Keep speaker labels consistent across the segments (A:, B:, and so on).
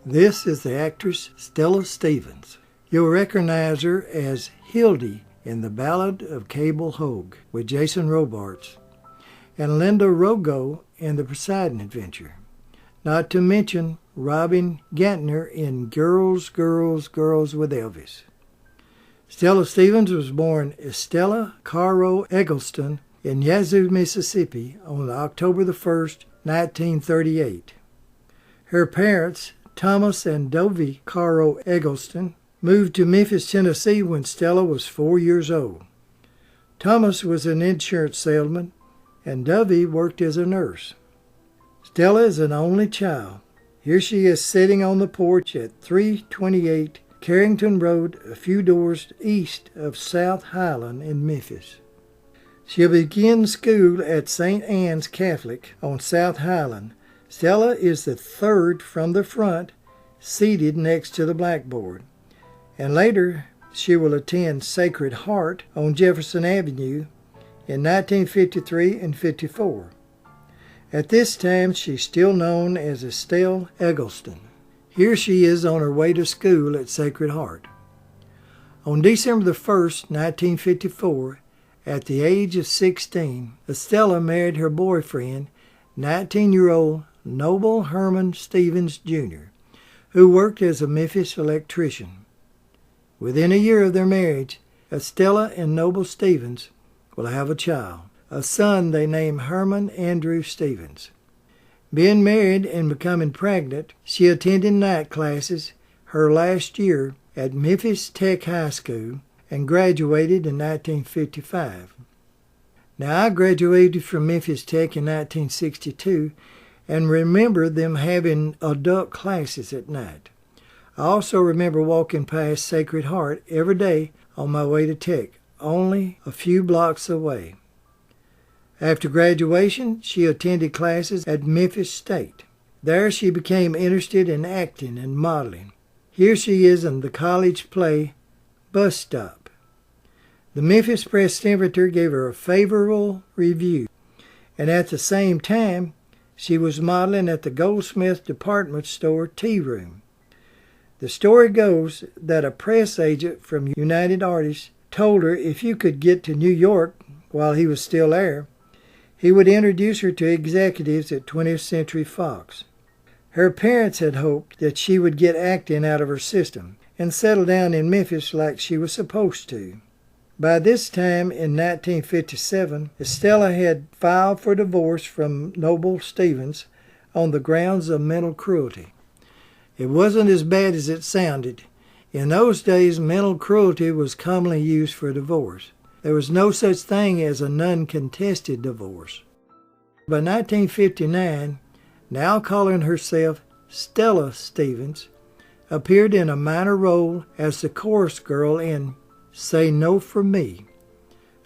A: This is the actress Stella Stevens. You'll recognize her as Hildy in The Ballad of Cable Hogue with Jason Robards, and Linda Rogo in The Poseidon Adventure. Not to mention Robin Gantner in Girls, Girls, Girls with Elvis. Stella Stevens was born Estella Caro Eggleston in Yazoo, Mississippi on October the 1st, 1938. Her parents, Thomas and Dovie Caro Eggleston, moved to Memphis, Tennessee when Stella was 4 years old. Thomas was an insurance salesman, and Dovie worked as a nurse. Stella is an only child. Here she is sitting on the porch at 328 Carrington Road, a few doors east of South Highland in Memphis. She'll begin school at St. Anne's Catholic on South Highland. Stella is the third from the front, seated next to the blackboard. And later, she will attend Sacred Heart on Jefferson Avenue in 1953 and 54. At this time, she's still known as Estelle Eggleston. Here she is on her way to school at Sacred Heart. On December the 1st, 1954, at the age of 16, Estella married her boyfriend, 19-year-old Noble Herman Stevens, Jr., who worked as a Memphis electrician. Within a year of their marriage, Estella and Noble Stevens will have a child, a son they named Herman Andrew Stevens. Being married and becoming pregnant, she attended night classes her last year at Memphis Tech High School and graduated in 1955. Now, I graduated from Memphis Tech in 1962 and remember them having adult classes at night. I also remember walking past Sacred Heart every day on my way to Tech, only a few blocks away. After graduation, she attended classes at Memphis State. There she became interested in acting and modeling. Here she is in the college play Bus Stop. The Memphis Press-Temperature gave her a favorable review, and at the same time, she was modeling at the Goldsmith department store Tea Room. The story goes that a press agent from United Artists told her if you could get to New York while he was still there, he would introduce her to executives at 20th Century Fox. Her parents had hoped that she would get acting out of her system and settle down in Memphis like she was supposed to. By this time in 1957, Estella had filed for divorce from Noble Stevens on the grounds of mental cruelty. It wasn't as bad as it sounded. In those days, mental cruelty was commonly used for divorce. There was no such thing as a non-contested divorce. By 1959, now calling herself Stella Stevens, appeared in a minor role as the chorus girl in Say No For Me,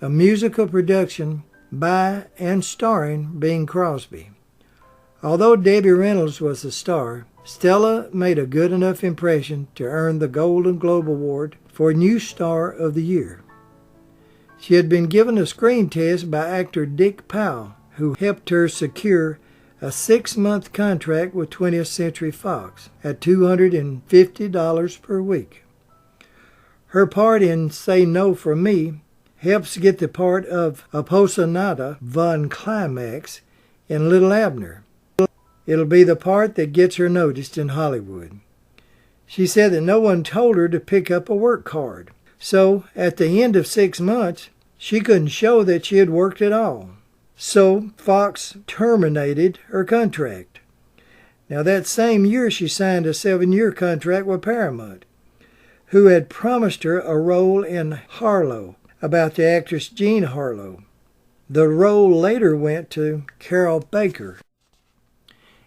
A: a musical production by and starring Bing Crosby. Although Debbie Reynolds was the star, Stella made a good enough impression to earn the Golden Globe Award for New Star of the Year. She had been given a screen test by actor Dick Powell, who helped her secure a 6-month contract with 20th Century Fox at $250 per week. Her part in Say No For Me helps get the part of Aposinata von Climax in Little Abner. It'll be the part that gets her noticed in Hollywood. She said that no one told her to pick up a work card. So, at the end of 6 months, she couldn't show that she had worked at all. So, Fox terminated her contract. Now, that same year, she signed a 7-year contract with Paramount, who had promised her a role in Harlow, about the actress Jean Harlow. The role later went to Carol Baker.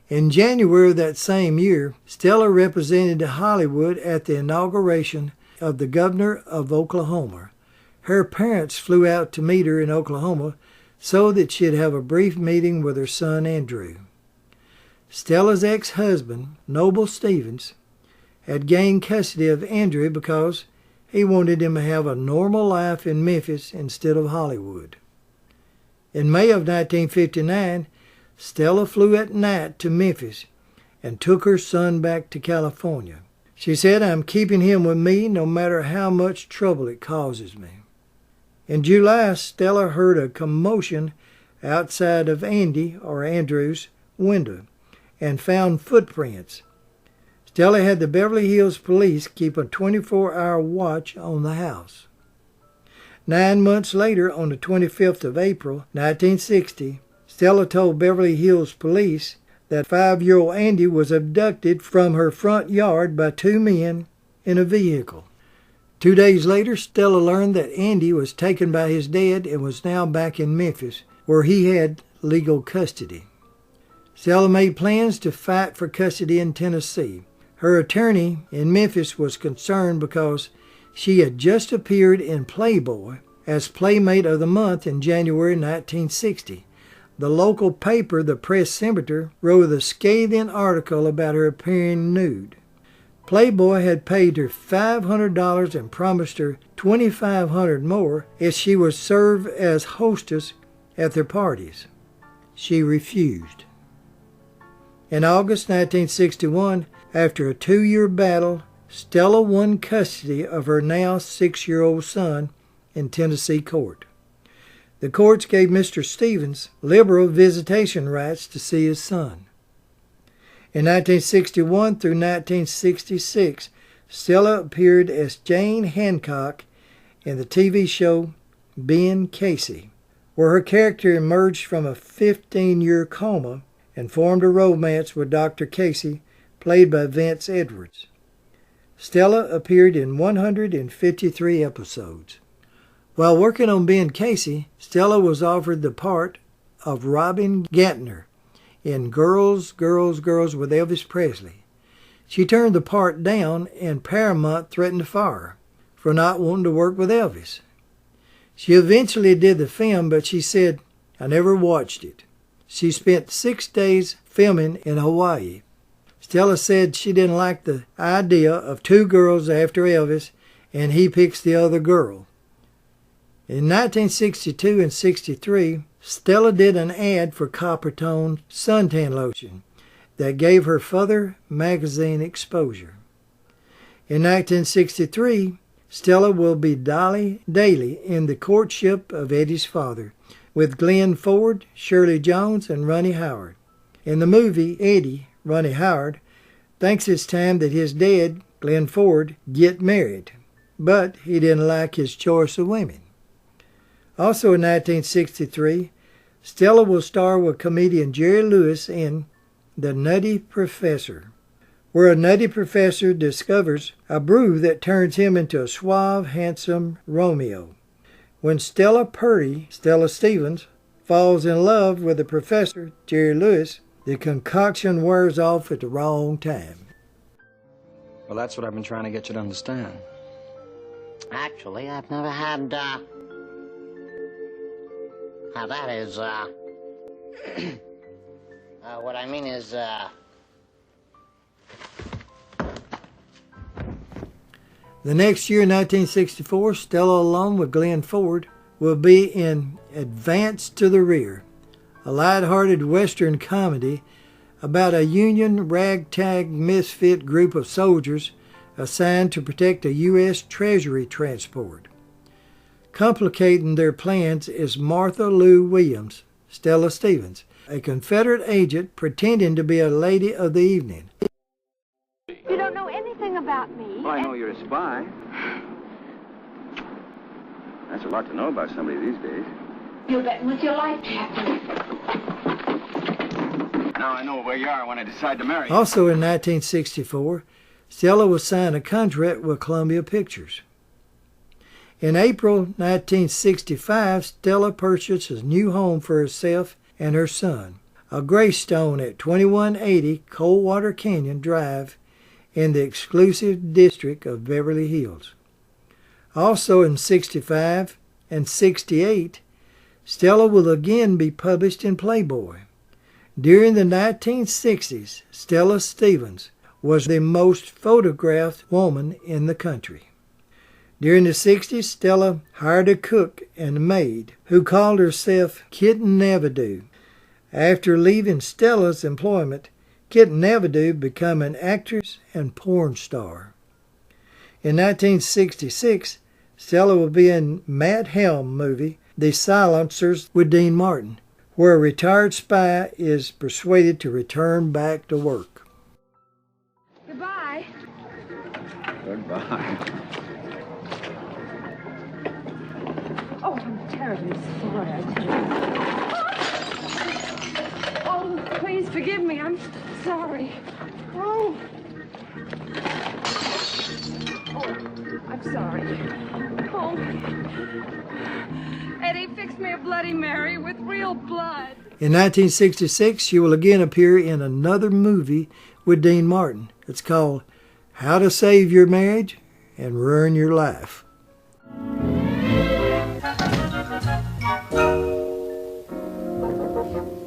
A: In January of that same year, Stella represented Hollywood at the inauguration of the governor of Oklahoma. Her parents flew out to meet her in Oklahoma so that she'd have a brief meeting with her son Andrew. Stella's ex-husband, Noble Stevens, had gained custody of Andrew because he wanted him to have a normal life in Memphis instead of Hollywood. In May of 1959, Stella flew at night to Memphis and took her son back to California. She said, "I'm keeping him with me no matter how much trouble it causes me." In July, Stella heard a commotion outside of Andrew's window and found footprints. Stella had the Beverly Hills police keep a 24-hour watch on the house. 9 months later, on the 25th of April, 1960, Stella told Beverly Hills police that 5-year-old Andy was abducted from her front yard by 2 men in a vehicle. 2 days later, Stella learned that Andy was taken by his dad and was now back in Memphis, where he had legal custody. Stella made plans to fight for custody in Tennessee. Her attorney in Memphis was concerned because she had just appeared in Playboy as Playmate of the Month in January 1960. The local paper, the Press-Semiter, wrote a scathing article about her appearing nude. Playboy had paid her $500 and promised her $2,500 more if she would serve as hostess at their parties. She refused. In August 1961, after a 2-year battle, Stella won custody of her now 6-year-old son in Tennessee court. The courts gave Mr. Stevens liberal visitation rights to see his son. In 1961 through 1966, Stella appeared as Jane Hancock in the TV show Ben Casey, where her character emerged from a 15-year coma and formed a romance with Dr. Casey, played by Vince Edwards. Stella appeared in 153 episodes. While working on Ben Casey, Stella was offered the part of Robin Gantner in Girls, Girls, Girls with Elvis Presley. She turned the part down, and Paramount threatened to fire her for not wanting to work with Elvis. She eventually did the film, but she said, "I never watched it." She spent 6 days filming in Hawaii. Stella said she didn't like the idea of 2 girls after Elvis, and he picks the other girl. In 1962 and 63, Stella did an ad for Coppertone suntan lotion that gave her further magazine exposure. In 1963, Stella will be Dolly Daly in The Courtship of Eddie's Father, with Glenn Ford, Shirley Jones, and Ronnie Howard. In the movie, Eddie, Ronnie Howard, thinks it's time that his dad, Glenn Ford, get married, but he didn't like his choice of women. Also in 1963, Stella will star with comedian Jerry Lewis in The Nutty Professor, where a nutty professor discovers a brew that turns him into a suave, handsome Romeo. When Stella Purdy, Stella Stevens, falls in love with the professor, Jerry Lewis, the concoction wears off at the wrong time.
B: Well, that's what I've been trying to get you to understand.
C: Actually, I've never had, that is, what I mean is,
A: The next year, 1964, Stella, along with Glenn Ford, will be in Advance to the Rear, a light-hearted Western comedy about a Union ragtag misfit group of soldiers assigned to protect a U.S. Treasury transport. Complicating their plans is Martha Lou Williams, Stella Stevens, a Confederate agent pretending to be a lady of the evening.
D: You don't know anything about me.
E: Well, I know you're a spy. That's a lot to know about somebody these days.
D: You're betting with your life, Captain.
E: Now I know where you are when I decide to marry you.
A: Also in 1964, Stella will sign a contract with Columbia Pictures. In April 1965, Stella purchased a new home for herself and her son, a graystone at 2180 Coldwater Canyon Drive in the exclusive district of Beverly Hills. Also in 65 and 68, Stella will again be published in Playboy. During the 1960s, Stella Stevens was the most photographed woman in the country. During the 60s, Stella hired a cook and a maid who called herself Kitten Neverdo. After leaving Stella's employment, Kit Navidu become an actress and porn star. In 1966, Stella will be in Matt Helm movie The Silencers with Dean Martin, where a retired spy is persuaded to return back to work.
D: Goodbye.
E: Goodbye.
D: Oh, I'm terribly sorry. Oh, please forgive me. I'm sorry. Oh. Oh, I'm sorry. Oh. Eddie, fix me a Bloody Mary with real blood.
A: In 1966, she will again appear in another movie with Dean Martin. It's called How to Save Your Marriage and Ruin Your Life.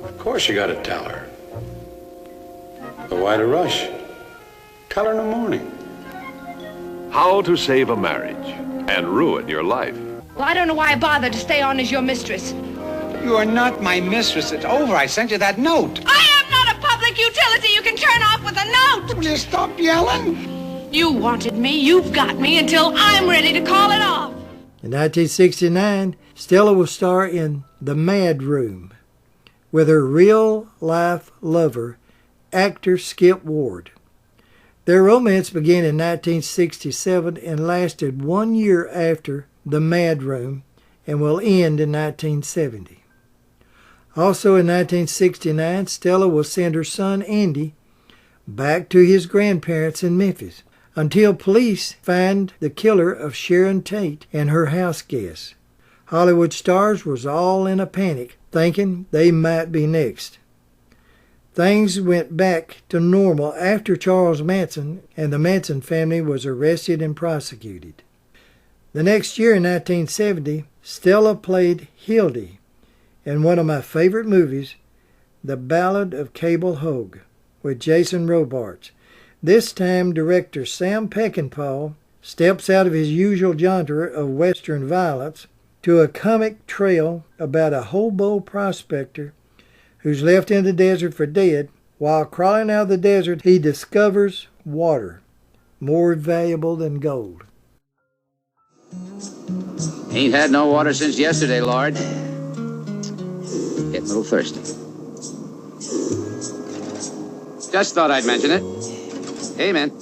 F: Of course you gotta tell her. But why the rush? Tell her in the morning.
G: How to save a marriage and ruin your life.
H: Well, I don't know why I bothered to stay on as your mistress.
I: You are not my mistress. It's over. I sent you that note.
H: I am not a public utility you can turn off with a note.
I: Will you stop yelling?
H: You wanted me, you've got me until I'm ready to call it off.
A: In 1969, Stella will star in The Mad Room with her real-life lover, actor Skip Ward. Their romance began in 1967 and lasted 1 year after The Mad Room and will end in 1970. Also in 1969, Stella will send her son Andy back to his grandparents in Memphis until police find the killer of Sharon Tate and her house guests. Hollywood stars was all in a panic, thinking they might be next. Things went back to normal after Charles Manson and the Manson family was arrested and prosecuted. The next year in 1970, Stella played Hildy in one of my favorite movies, The Ballad of Cable Hogue, with Jason Robards. This time, director Sam Peckinpah steps out of his usual genre of Western violence to a comic trail about a hobo prospector who's left in the desert for dead. While crawling out of the desert, he discovers water, more valuable than gold.
J: Ain't had no water since yesterday, Lord. Getting a little thirsty. Just thought I'd mention it. Amen.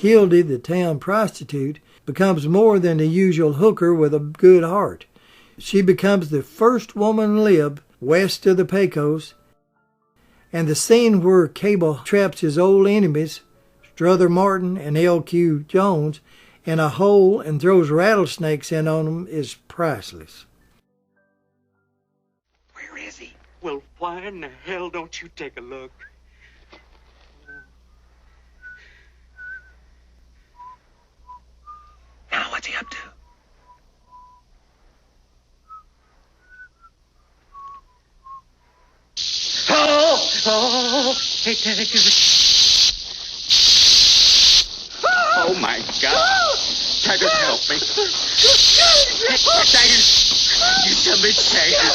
A: Hildy, the town prostitute, becomes more than the usual hooker with a good heart. She becomes the first woman live west of the Pecos, and the scene where Cable traps his old enemies, Strother Martin and L.Q. Jones, in a hole and throws rattlesnakes in on them is priceless.
I: Where is he?
K: Well, why in the hell don't you take a look?
I: Now what's he up to?
K: Oh, take that. Oh, my God. Taggart, help me. Taggart, you tell me, Taggart.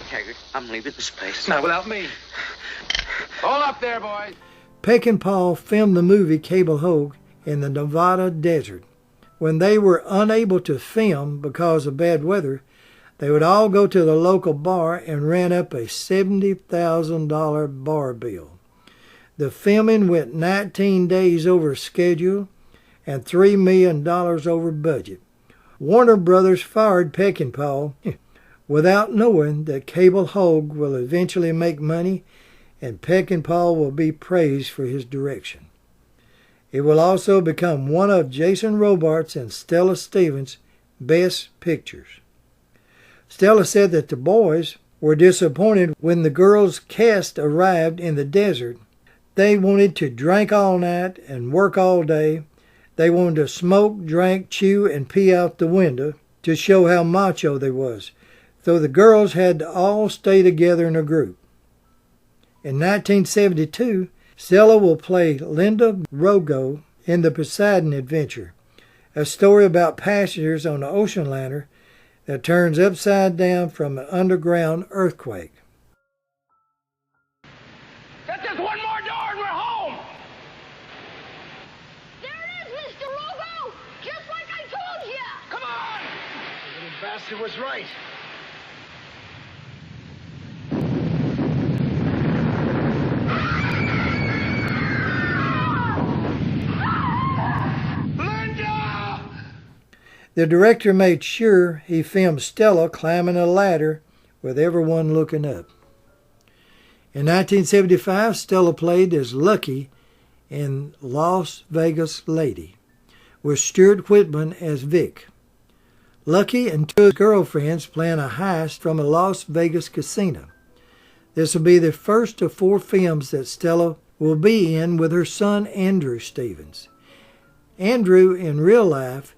K: Taggart, I'm leaving this place.
I: Not without me.
E: Hold up there, boys.
A: Peckinpah filmed the movie Cable Hogue in the Nevada desert. When they were unable to film because of bad weather, they would all go to the local bar and ran up a $70,000 bar bill. The filming went 19 days over schedule and $3 million over budget. Warner Brothers fired Peckinpah without knowing that Cable Hogue will eventually make money and Peckinpah will be praised for his direction. It will also become one of Jason Robards and Stella Stevens' best pictures. Stella said that the boys were disappointed when the girls' cast arrived in the desert. They wanted to drink all night and work all day. They wanted to smoke, drink, chew, and pee out the window to show how macho they was, though the girls had to all stay together in a group. In 1972, Stella will play Linda Rogo in The Poseidon Adventure, a story about passengers on the ocean liner that turns upside down from an underground earthquake.
E: Get this one more door and we're home!
D: There it is, Mr. Rogo! Just like I told you!
E: Come on!
L: The little bastard was right.
A: The director made sure he filmed Stella climbing a ladder with everyone looking up. In 1975, Stella played as Lucky in Las Vegas Lady, with Stuart Whitman as Vic. Lucky and two girlfriends plan a heist from a Las Vegas casino. This will be the first of 4 films that Stella will be in with her son Andrew Stevens. Andrew, in real life,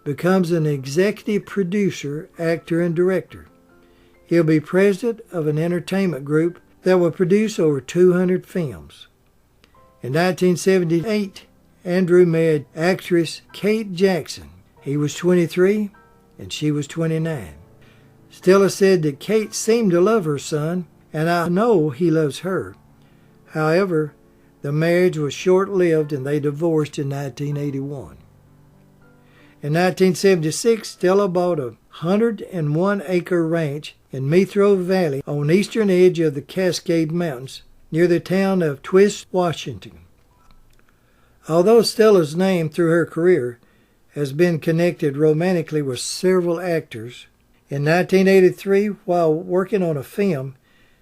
A: becomes an executive producer, actor, and director. He'll be president of an entertainment group that will produce over 200 films. In 1978, Andrew married actress Kate Jackson. He was 23 and she was 29. Stella said that Kate seemed to love her son, and I know he loves her. However, the marriage was short-lived and they divorced in 1981. In 1976, Stella bought a 101-acre ranch in Methro Valley on the eastern edge of the Cascade Mountains near the town of Twist, Washington. Although Stella's name through her career has been connected romantically with several actors, in 1983, while working on a film,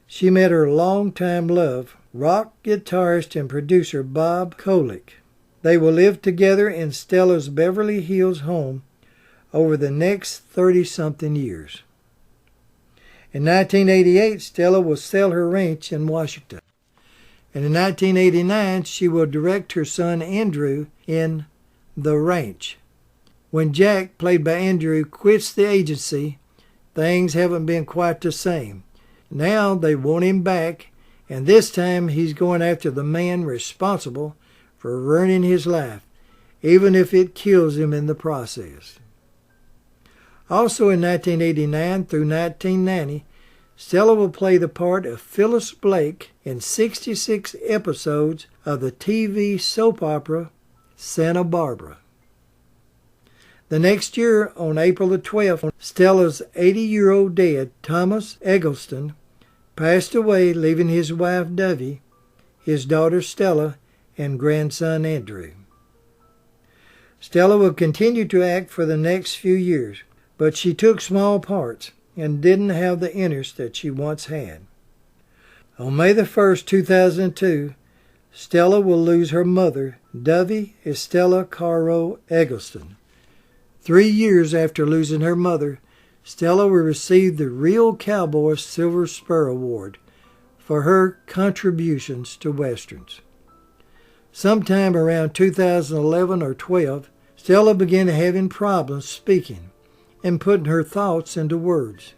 A: she met her longtime love, rock guitarist and producer Bob Kolick. They will live together in Stella's Beverly Hills home over the next 30-something years. In 1988, Stella will sell her ranch in Washington. And in 1989, she will direct her son Andrew in The Ranch. When Jack, played by Andrew, quits the agency, things haven't been quite the same. Now they want him back, and this time he's going after the man responsible for ruining his life, even if it kills him in the process. Also in 1989 through 1990, Stella will play the part of Phyllis Blake in 66 episodes of the TV soap opera Santa Barbara. The next year, on April the 12th, Stella's 80-year-old dad, Thomas Eggleston, passed away, leaving his wife Dovey, his daughter Stella, and grandson Andrew. Stella will continue to act for the next few years, but she took small parts and didn't have the interest that she once had. On May the 1st, 2002, Stella will lose her mother, Dovey Estella Caro Eggleston. 3 years after losing her mother, Stella will receive the Real Cowboy Silver Spur Award for her contributions to Westerns. Sometime around 2011 or 12, Stella began having problems speaking and putting her thoughts into words.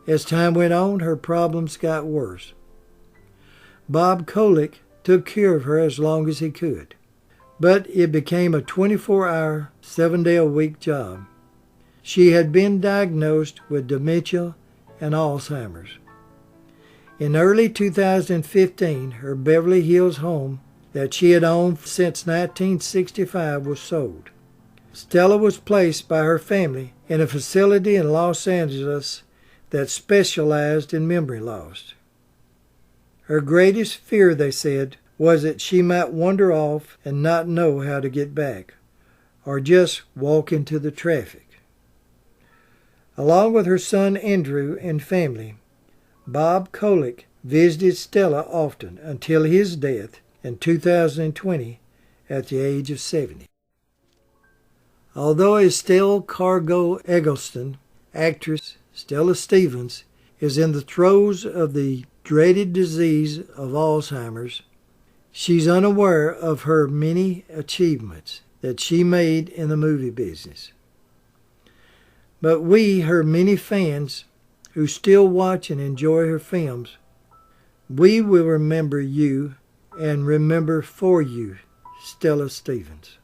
A: As time went on, her problems got worse. Bob Kolick took care of her as long as he could, but it became a 24-hour, 7-day-a-week job. She had been diagnosed with dementia and Alzheimer's. In early 2015, her Beverly Hills home that she had owned since 1965 was sold. Stella was placed by her family in a facility in Los Angeles that specialized in memory loss. Her greatest fear, they said, was that she might wander off and not know how to get back, or just walk into the traffic. Along with her son Andrew and family, Bob Kolick visited Stella often until his death in 2020 at the age of 70. Although Estelle Cargo Eggleston, actress Stella Stevens, is in the throes of the dreaded disease of Alzheimer's, she's unaware of her many achievements that she made in the movie business. But we, her many fans who still watch and enjoy her films, we will remember you and remember for you, Stella Stevens.